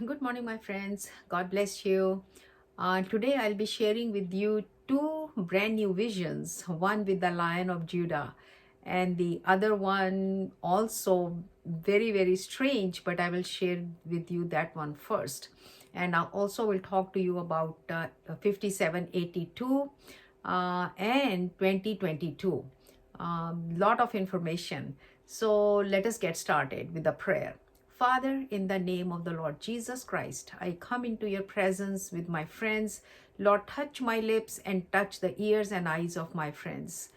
Good morning, my friends. God bless you. Today, I'll be sharing with you two brand new visions, one with the Lion of Judah, and the other one also very strange, but I will share with you that one first. And I also will talk to you about 5782 and 2022. Lot of information. So let us get started with the prayer. Father, in the name of the Lord Jesus Christ, I come into your presence with my friends. Lord, touch my lips and touch the ears and eyes of my friends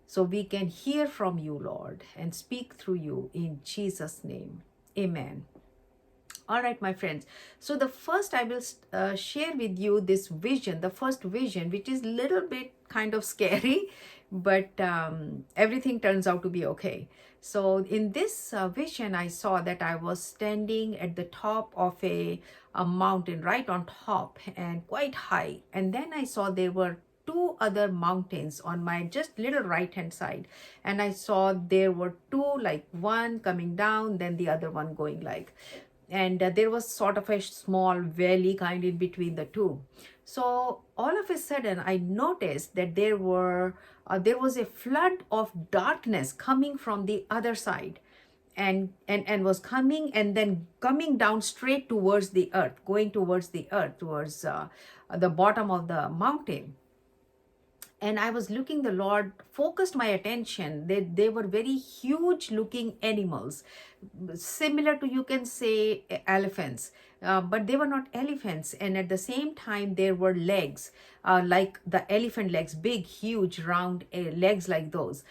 so we can hear from you, Lord, and speak through you in Jesus' name. Amen. All right, my friends. So the first I will share with you this vision, the first vision, which is a little bit kind of scary, but everything turns out to be okay. So in this vision, I saw that I was standing at the top of a mountain, right on top and quite high. And then I saw there were two other mountains on my just little right hand side, and I saw there were two, like one coming down, then the other one going like, and there was sort of a small valley kind in between the two. So all of a sudden I noticed that there was a flood of darkness coming from the other side, and was coming and then coming down straight towards the earth, going towards the earth, towards the bottom of the mountain. And I was looking, the Lord focused my attention. They were very huge looking animals, similar to, you can say, elephants, but they were not elephants. And at the same time, there were legs, like the elephant legs, big, huge, round legs like those.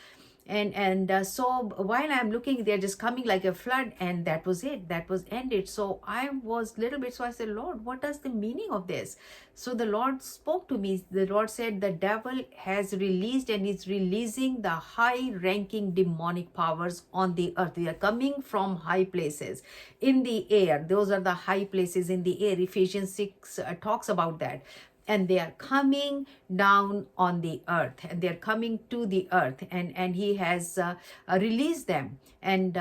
So while I'm looking, they're just coming like a flood, and that was it, that was ended. So I was little bit, so I said, Lord, what is the meaning of this? So the Lord spoke to me. The Lord said, the devil has released and is releasing the high ranking demonic powers on the earth. They are coming from high places in the air. Those are the high places in the air. Ephesians 6 talks about that. And they are coming down on the earth, and they're coming to the earth, and he has released them. And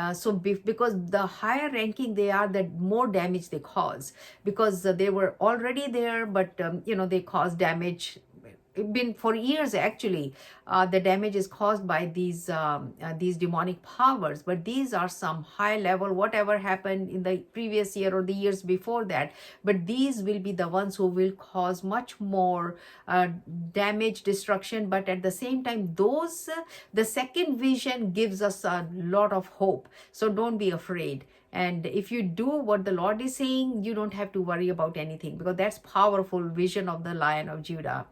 because the higher ranking they are, the more damage they cause, because they were already there, but they cause damage. Been for years actually. The damage is caused by these demonic powers, but these are some high level, whatever happened in the previous year or the years before that, but these will be the ones who will cause much more damage, destruction. But at the same time, the second vision gives us a lot of hope, so don't be afraid. And if you do what the Lord is saying, you don't have to worry about anything, because that's powerful vision of the Lion of Judah.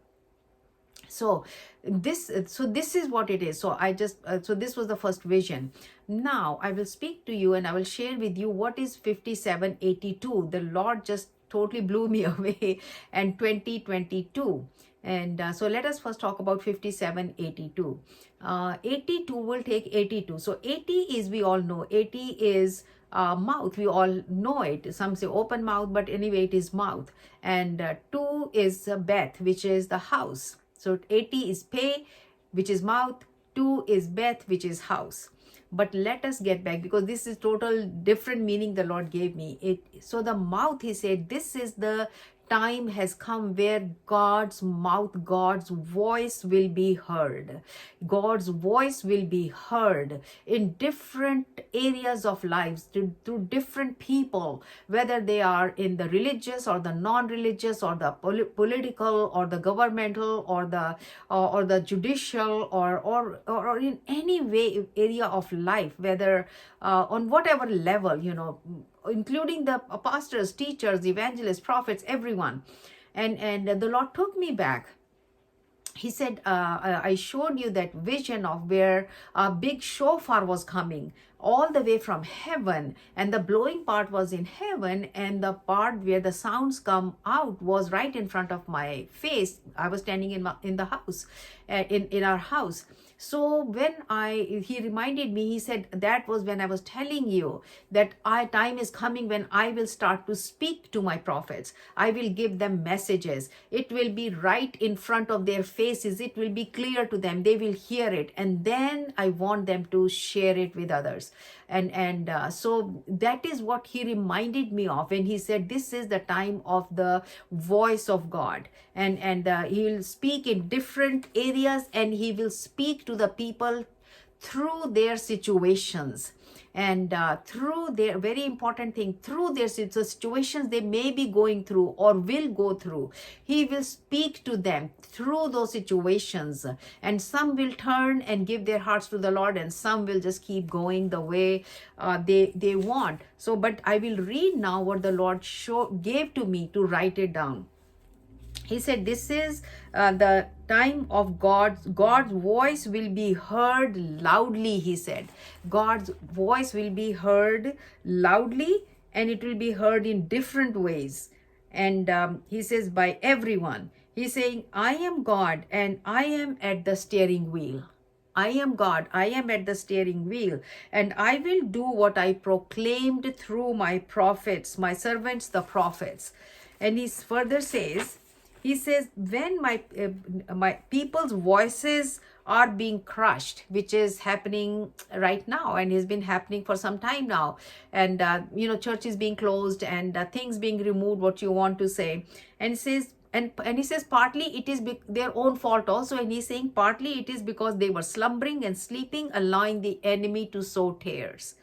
So this is what it is. So this was the first vision. Now I will speak to you and I will share with you what is 5782. The Lord just totally blew me away, and 2022. And so let us first talk about 5782. 82 will take 82. So 80 is, we all know, 80 is mouth. We all know it. Some say open mouth, but anyway, it is mouth. And 2 is Beth, which is the house. So 80 is pay, which is mouth. 2 is Beth, which is house. But let us get back, because this is total different meaning the Lord gave me. So the mouth, he said, this is the time has come where God's mouth, God's voice will be heard. God's voice will be heard in different areas of lives, through different people, whether they are in the religious or the non-religious, or the political or the governmental, or the judicial, or in any way area of life, whether on whatever level, including the pastors, teachers, evangelists, prophets, everyone. And the Lord took me back. He said, I showed you that vision of where a big shofar was coming all the way from heaven, and the blowing part was in heaven, and the part where the sounds come out was right in front of my face. I was standing in the house, in our house. So when he reminded me, he said, that was when I was telling you that time is coming when I will start to speak to my prophets. I will give them messages. It will be right in front of their faces. It will be clear to them. They will hear it. And then I want them to share it with others. So that is what he reminded me of when he said this is the time of the voice of God, and he will speak in different areas, and he will speak to the people through their situations, and through their very important thing, through their situations they may be going through or will go through. He will speak to them through those situations, and some will turn and give their hearts to the Lord, and some will just keep going the way they want. So but I will read now what the Lord gave to me to write it down. He said this is the time of God's voice will be heard loudly. He said God's voice will be heard loudly, and it will be heard in different ways. And he says by everyone. He's saying, I am God and I am at the steering wheel. I am God, I am at the steering wheel, and I will do what I proclaimed through my prophets, my servants, the prophets. And he further says, he says, when my people's voices are being crushed, which is happening right now, and has been happening for some time now, and church is being closed, and things being removed, what you want to say. And he says, and he says partly it is their own fault also, and he's saying partly it is because they were slumbering and sleeping, allowing the enemy to sow tares.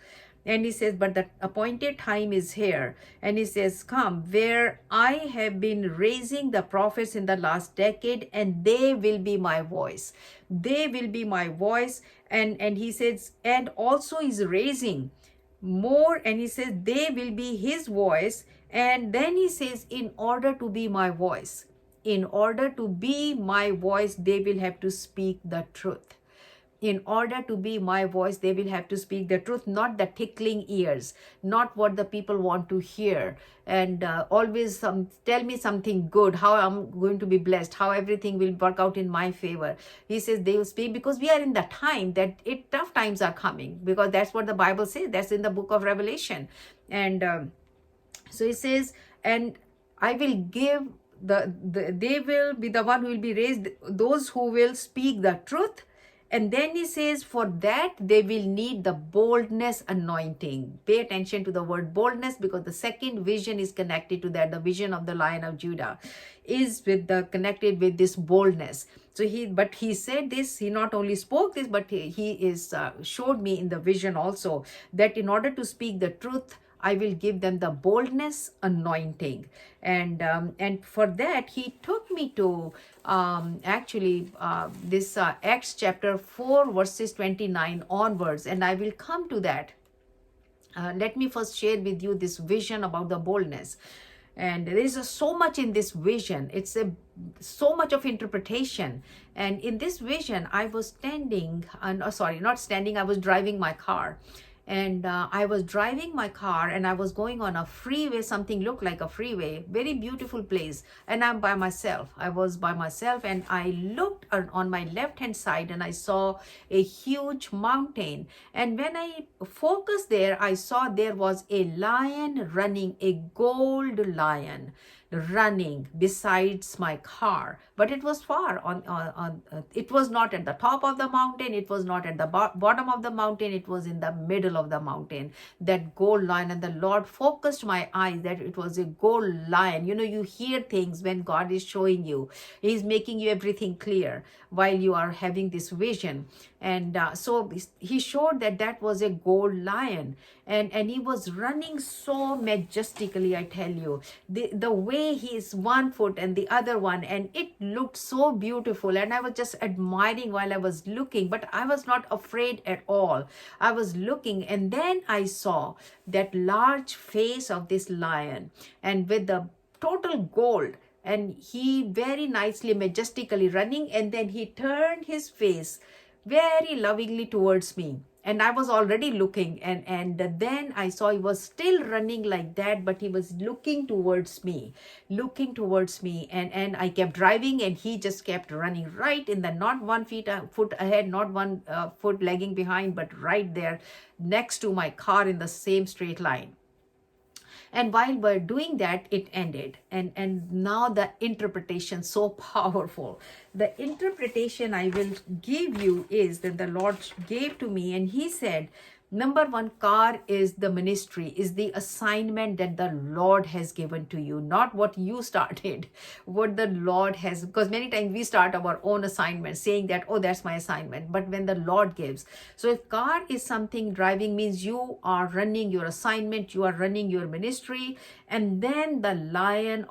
And he says, but the appointed time is here. And he says, come, where I have been raising the prophets in the last decade, and they will be my voice. They will be my voice. And he says, and also is raising more. And he says, they will be his voice. And then he says, in order to be my voice, in order to be my voice, they will have to speak the truth. In order to be my voice, they will have to speak the truth, not the tickling ears, not what the people want to hear, and always tell me something good, how I'm going to be blessed, how everything will work out in my favor. He says they will speak because we are in the time that tough times are coming, because that's what the Bible says. That's in the book of Revelation. And so he says, and I will give they will be the one who will be raised, those who will speak the truth. And then he says, for that they will need the boldness anointing. Pay attention to the word boldness, because the second vision is connected to that. The vision of the Lion of Judah is connected with this boldness. So he said this, he not only spoke this, but he showed me in the vision also that in order to speak the truth, I will give them the boldness anointing. And for that, he took me to this Acts chapter 4, verses 29 onwards. And I will come to that. Let me first share with you this vision about the boldness. And there is so much in this vision. It's so much of interpretation. And in this vision, I was I was driving my car. And I was driving my car, and I was going on a freeway. Something looked like a freeway, very beautiful place. And I'm by myself. I was by myself, and I looked on my left hand side, and I saw a huge mountain. And when I focused there, I saw there was a lion running, a gold lion running besides my car, but it was far it was not at the top of the mountain, it was not at the bottom of the mountain, it was in the middle of the mountain, that gold lion. And the Lord focused my eyes that it was a gold lion. You hear things when God is showing you. He's making you everything clear while you are having this vision. And so he showed that was a gold lion, and he was running so majestically. I tell you, the way he is one foot and the other one, and it looked so beautiful. And I was just admiring while I was looking, but I was not afraid at all. I was looking, and then I saw that large face of this lion, and with the total gold, and he very nicely, majestically running, and then he turned his face very lovingly towards me. And I was already looking, and then I saw he was still running like that, but he was looking towards me. And I kept driving, and he just kept running right in the, not 1 foot ahead, not 1 foot lagging behind, but right there next to my car in the same straight line. And while we're doing that, it ended. And now the interpretation, so powerful. The interpretation I will give you is that the Lord gave to me, and he said Number one, car is the ministry, is the assignment that the Lord has given to you, not what you started, what the Lord has, because many times we start our own assignment saying that, oh, that's my assignment. But when the Lord gives, so if car is something, driving means you are running your assignment, you are running your ministry, and then the lion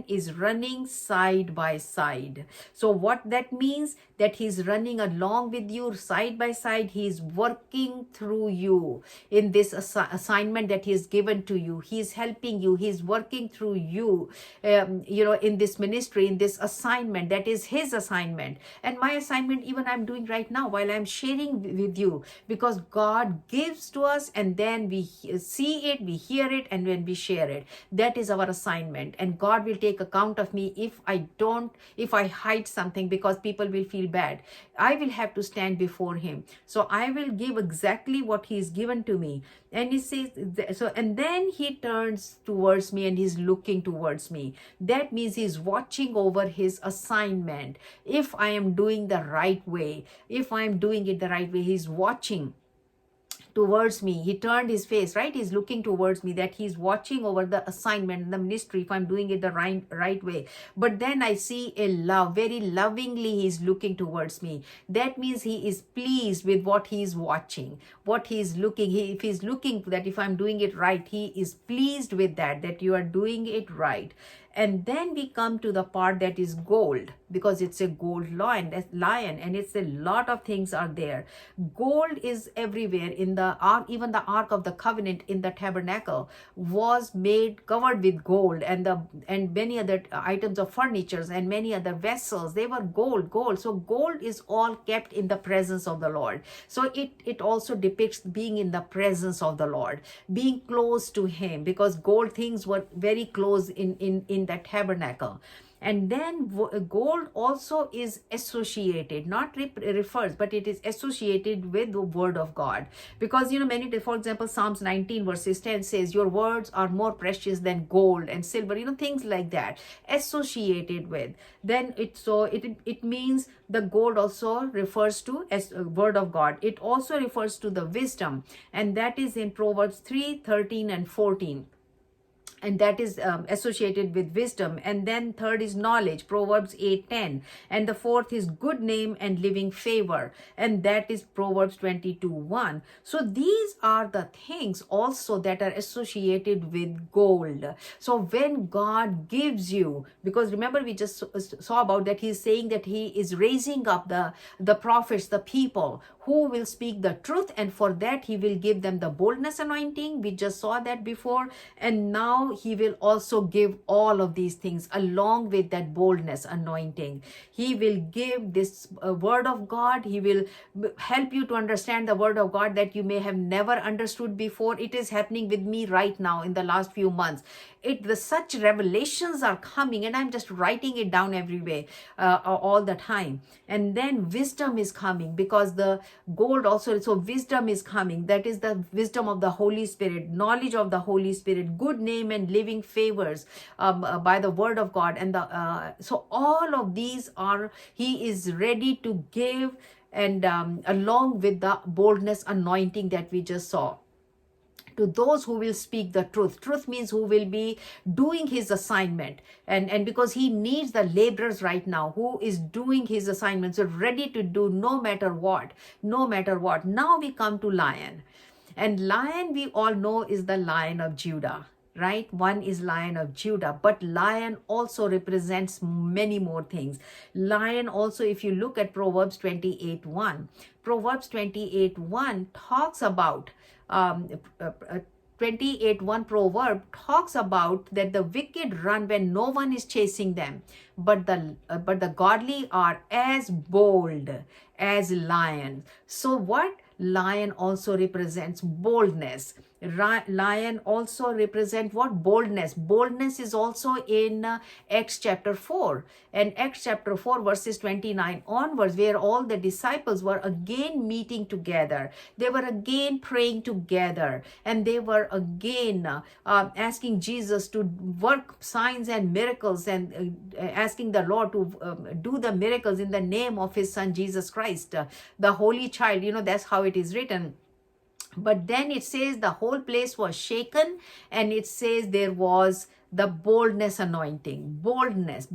is running side by side. So what that means, that he's running along with you side by side. He's working through you in this assignment that he's given to you. He's helping you, he's working through you, in this ministry, in this assignment that is his assignment. And my assignment, even I'm doing right now while I'm sharing with you, because God gives to us, and then we see it, we hear it, and when we share it, that is our assignment. And God will take account of me if I hide something, because people will feel bad. I will have to stand before him. So I will give exactly what he's given to me. And he says, so, and then he turns towards me and he's looking towards me. That means he's watching over his assignment. If I am doing the right way, if I am doing it the right way, he's watching towards me. He turned his face, right? He's looking towards me, that he's watching over the assignment, the ministry, if I'm doing it the right way. But then I see a love, very lovingly he's looking towards me. That means he is pleased with what he's watching, what he's looking. If he's looking that if I'm doing it right, he is pleased with that you are doing it right. And then we come to the part that is gold, because it's a gold lion, and it's a lot of things are there. Gold is everywhere in the ark. Even the Ark of the Covenant in the tabernacle was covered with gold, and many other items of furnitures and many other vessels, they were gold. So gold is all kept in the presence of the Lord. So it also depicts being in the presence of the Lord, being close to him, because gold things were very close in that tabernacle. And then gold also is associated, not refers, but it is associated with the word of God. Because, many, for example, Psalms 19 verses 10 says, your words are more precious than gold and silver, things like that, associated with. Then it means the gold also refers to as word of God. It also refers to the wisdom, and that is in Proverbs 3:13 and 14. And that is associated with wisdom. And then third is knowledge, Proverbs 8:10. And the fourth is good name and living favor, and that is Proverbs 22:1. So these are the things also that are associated with gold. So when God gives you, because remember we just saw about that, he's saying that he is raising up the prophets, the people who will speak the truth, and for that he will give them the boldness anointing. We just saw that before. And now he will also give all of these things along with that boldness anointing. He will give this word of God. He will help you to understand the word of God that you may have never understood before. It is happening with me right now in the last few months. Such revelations are coming, and I'm just writing it down everywhere all the time. And then wisdom is coming, because the gold also, so wisdom is coming. That is the wisdom of the Holy Spirit, knowledge of the Holy Spirit, good name and living favors by the word of God. And so all of these are, he is ready to give, and along with the boldness anointing that we just saw, to those who will speak the truth. Truth means who will be doing his assignment. And because he needs the laborers right now who is doing his assignment, so ready to do no matter what. Now we come to lion. And lion, we all know, is the Lion of Judah, right? One is Lion of Judah, but lion also represents many more things. Lion also, if you look at Proverbs 28:1, Proverbs 28:1 talks about 28:1 proverb talks about that the wicked run when no one is chasing them, but the godly are as bold as lions. So what? Lion also represents boldness. Lion also represent what? Boldness. Boldness is also in Acts chapter 4. And Acts chapter 4 verses 29 onwards, where all the disciples were again meeting together. They were again praying together. And they were again asking Jesus to work signs and miracles, and asking the Lord to do the miracles in the name of his son Jesus Christ, the Holy Child. That's how it is written. But then it says the whole place was shaken, and it says there was the boldness anointing. Boldness.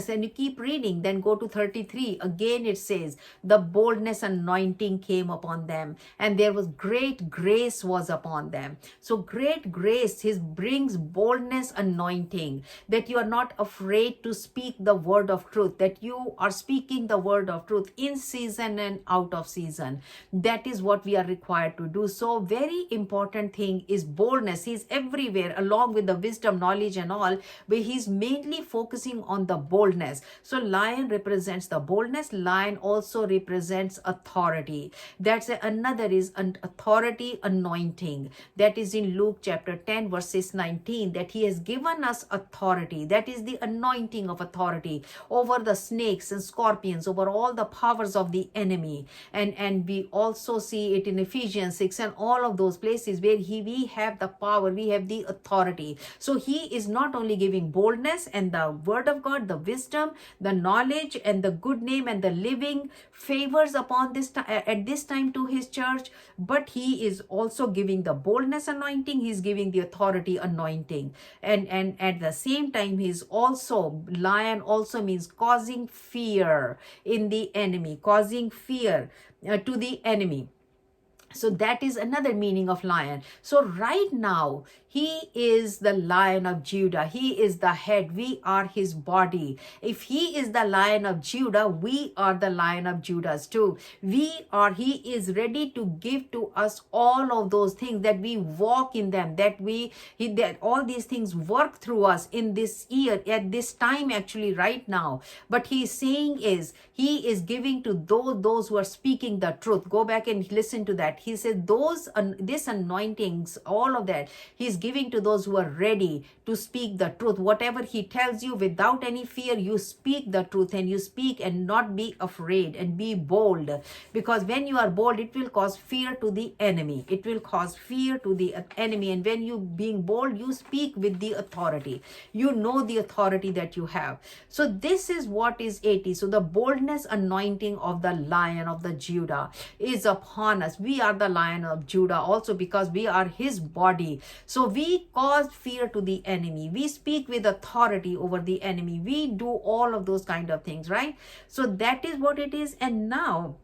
And you keep reading, then go to 33. Again, it says the boldness anointing came upon them, and there was great grace was upon them. So great grace, his brings boldness anointing, that you are not afraid to speak the word of truth, that you are speaking the word of truth in season and out of season. That is what we are required to do. So very important thing is boldness. He's everywhere along with the wisdom, knowledge and all, but he's mainly focusing on the boldness. So lion represents the boldness. Lion also represents authority. That's another is an authority anointing. That is in Luke chapter 10 verses 19, that he has given us authority. That is the anointing of authority over the snakes and scorpions, over all the powers of the enemy. And we also see it in Ephesians 6 and all of those places where we have the power, we have the authority. So he is not only giving boldness and the word of God, the wisdom, the knowledge and the good name and the living favors upon this at this time to his church, but he is also giving the boldness anointing, he's giving the authority anointing. And at the same time, he's also, lion also means causing fear in the enemy, causing fear to the enemy. So that is another meaning of lion. So right now, he is the Lion of Judah. He is the head. We are his body. If he is the Lion of Judah, we are the Lion of Judah too. He is ready to give to us all of those things, that we walk in them, that all these things work through us in this year, at this time actually right now. But he is saying is, he is giving to those who are speaking the truth. Go back and listen to that. He said this anointings, all of that, he's giving to those who are ready to speak the truth. Whatever he tells you, without any fear, you speak the truth, and you speak and not be afraid and be bold. Because when you are bold, it will cause fear to the enemy. It will cause fear to the enemy. And when you being bold, you speak with the authority. You know the authority that you have. So this is what is 80. So the boldness anointing of the Lion of the Judah is upon us. We are the Lion of Judah also, because we are his body. So we cause fear to the enemy. We speak with authority over the enemy. We do all of those kind of things, right? So that is what it is. And now,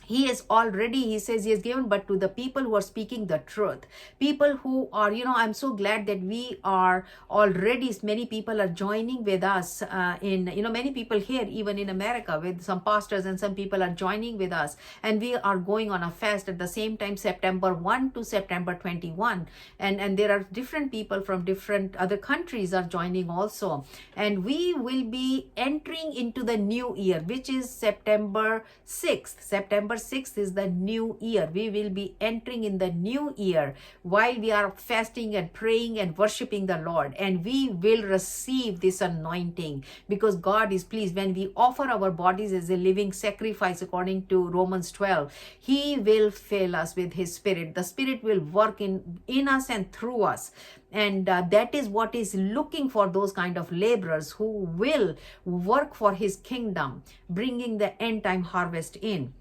he says he has given, but to the people who are speaking the truth, people who are, I'm so glad that we are already, many people are joining with us many people here, even in America, with some pastors, and some people are joining with us, and we are going on a fast at the same time, September 1 to September 21. And there are different people from different other countries are joining also. And we will be entering into the new year, which is September 6th. September 6th is the new year. We will be entering in the new year while we are fasting and praying and worshiping the Lord. And we will receive this anointing, because God is pleased when we offer our bodies as a living sacrifice according to Romans 12. He will fill us with his spirit. The spirit will work in us and through us. And that is what is looking for, those kind of laborers who will work for his kingdom, bringing the end time harvest in.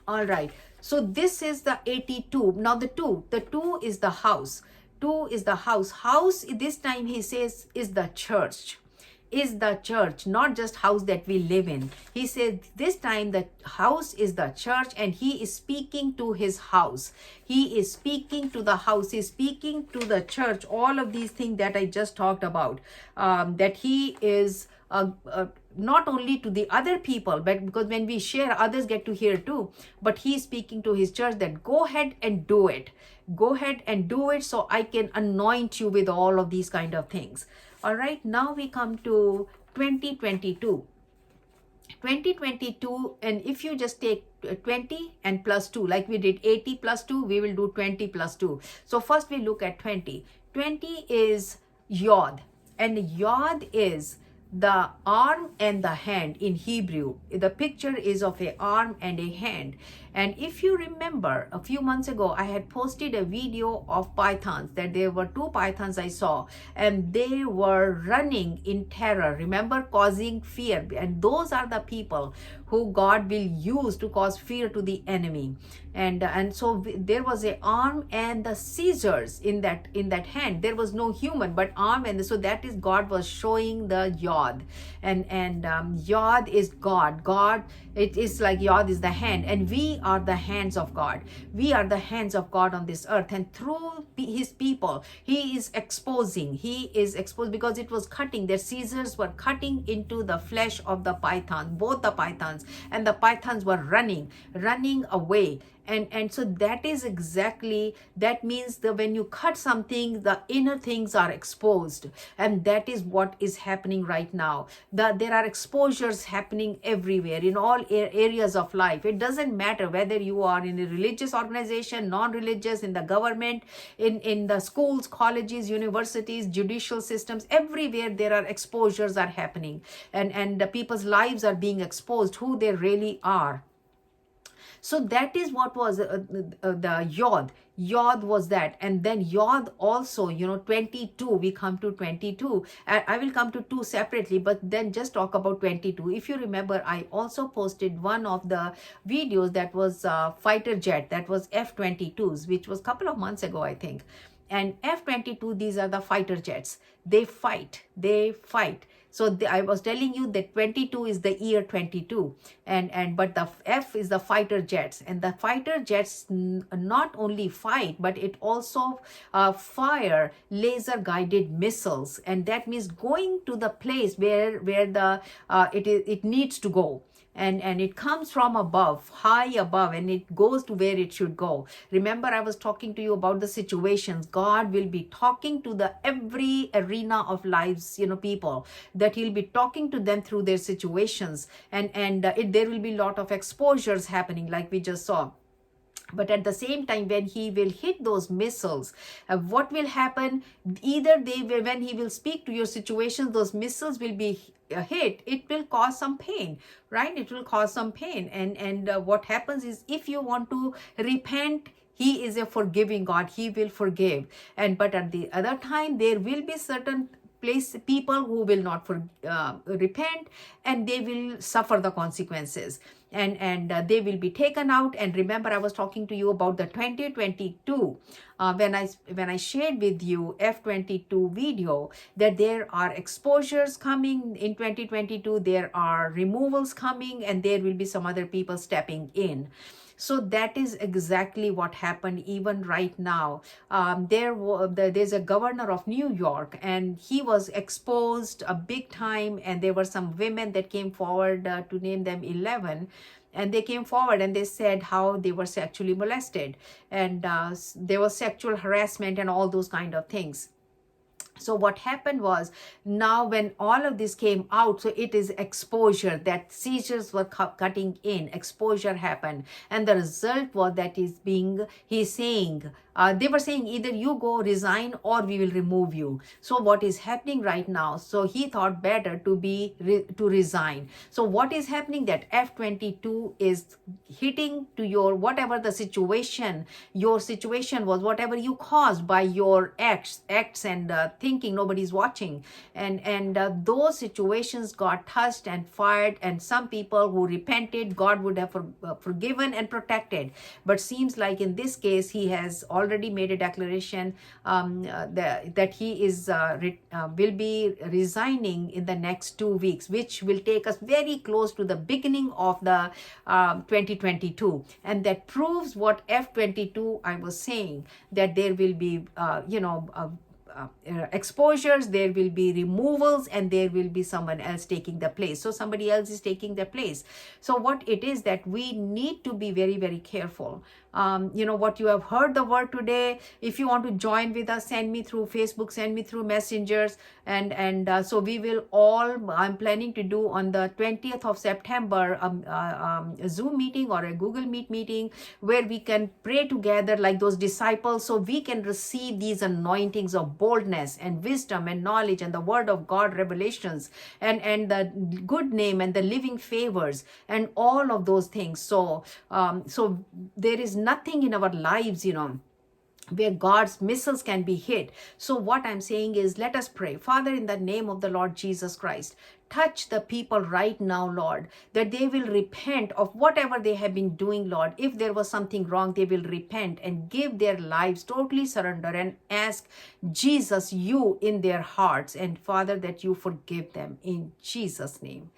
All right. So this is the 82. Now the two is the house. 2 is the house. House this time he says is the church. Is the church, not just house that we live in. He said this time the house is the church, and he is speaking to his house. He is speaking to the house. He is speaking to the church. All of these things that I just talked about, that he is not only to the other people, but because when we share, others get to hear too. But he is speaking to his church that go ahead and do it. Go ahead and do it, so I can anoint you with all of these kind of things. All right, now we come to 2022. 2022, and if you just take 20 and plus 2, like we did 80 plus 2, we will do 20 plus 2. So first we look at 20. 20 is Yod, and Yod is the arm and the hand in Hebrew. The picture is of an arm and a hand. And if you remember, a few months ago, I had posted a video of pythons, that there were 2 pythons I saw, and they were running in terror, remember, causing fear. And those are the people who God will use to cause fear to the enemy. And so there was a arm and the scissors in that hand. There was no human but arm, and so that is God was showing the Yod. And Yod is God. It is like Yod is the hand, and we are the hands of God. We are the hands of God on this earth, and through his people he is exposed because it was cutting. Their scissors were cutting into the flesh of the python, both the pythons, and the pythons were running away. And so that is exactly, that means that when you cut something, the inner things are exposed, and that is what is happening right now. There are exposures happening everywhere in all areas of life. It doesn't matter whether you are in a religious organization, non-religious, in the government, in the schools, colleges, universities, judicial systems, everywhere there are exposures are happening, and the people's lives are being exposed, who they really are. So that is what was the Yod. Yod was that. And then Yod also, 22, we come to 22. I will come to 2 separately, but then just talk about 22. If you remember, I also posted one of the videos that was fighter jet, that was F-22s, which was a couple of months ago, I think. And F-22, these are the fighter jets. They fight. So I was telling you that 22 is the year 22, but the F is the fighter jets, and the fighter jets not only fight, but it also fire laser guided missiles, and that means going to the place where the it needs to go. And it comes from above, high above, and it goes to where it should go. Remember, I was talking to you about the situations. God will be talking to the every arena of lives, people, that he'll be talking to them through their situations, and there will be a lot of exposures happening, like we just saw. But at the same time, when he will hit those missiles, what will happen? Either when he will speak to your situations, those missiles will be hit. It will cause some pain, right? It will cause some pain. And what happens is, if you want to repent, he is a forgiving God. He will forgive. But at the other time, there will be certain people who will not repent, and they will suffer the consequences, and they will be taken out. And remember, I was talking to you about the 2022 when I shared with you F-22 video, that there are exposures coming in 2022, there are removals coming, and there will be some other people stepping in. So that is exactly what happened even right now. There's a governor of New York, and he was exposed a big time, and there were some women that came forward, to name them 11. And they came forward and they said how they were sexually molested, and there was sexual harassment and all those kind of things. So what happened was, now when all of this came out, so it is exposure, that seizures were cutting in, exposure happened. And the result was that he's saying, they were saying, either you go resign or we will remove you. So what is happening right now? So he thought better to resign. So what is happening, that F-22 is hitting to your, whatever the situation, your situation was, whatever you caused by your acts and thinking nobody's watching, and those situations got touched and fired, and some people who repented, God would have forgiven and protected. But seems like in this case, he has already made a declaration that he is will be resigning in the next 2 weeks, which will take us very close to the beginning of the 2022. And that proves what F-22 I was saying, that there will be exposures, there will be removals, and there will be someone else taking the place. So somebody else is taking the place. So what it is that we need to be very, very careful. What you have heard the word today, if you want to join with us, send me through Facebook, send me through messengers, and so we will all, I'm planning to do on the 20th of September a Zoom meeting or a Google Meet meeting, where we can pray together like those disciples, so we can receive these anointings of boldness and wisdom and knowledge and the word of God revelations and the good name and the living favors and all of those things. So there is nothing in our lives, where God's missiles can be hit. So what I'm saying is, let us pray. Father, in the name of the Lord Jesus Christ, touch the people right now, Lord, that they will repent of whatever they have been doing, Lord. If there was something wrong, they will repent and give their lives, totally surrender and ask Jesus, you in their hearts. And Father, that you forgive them in Jesus' name.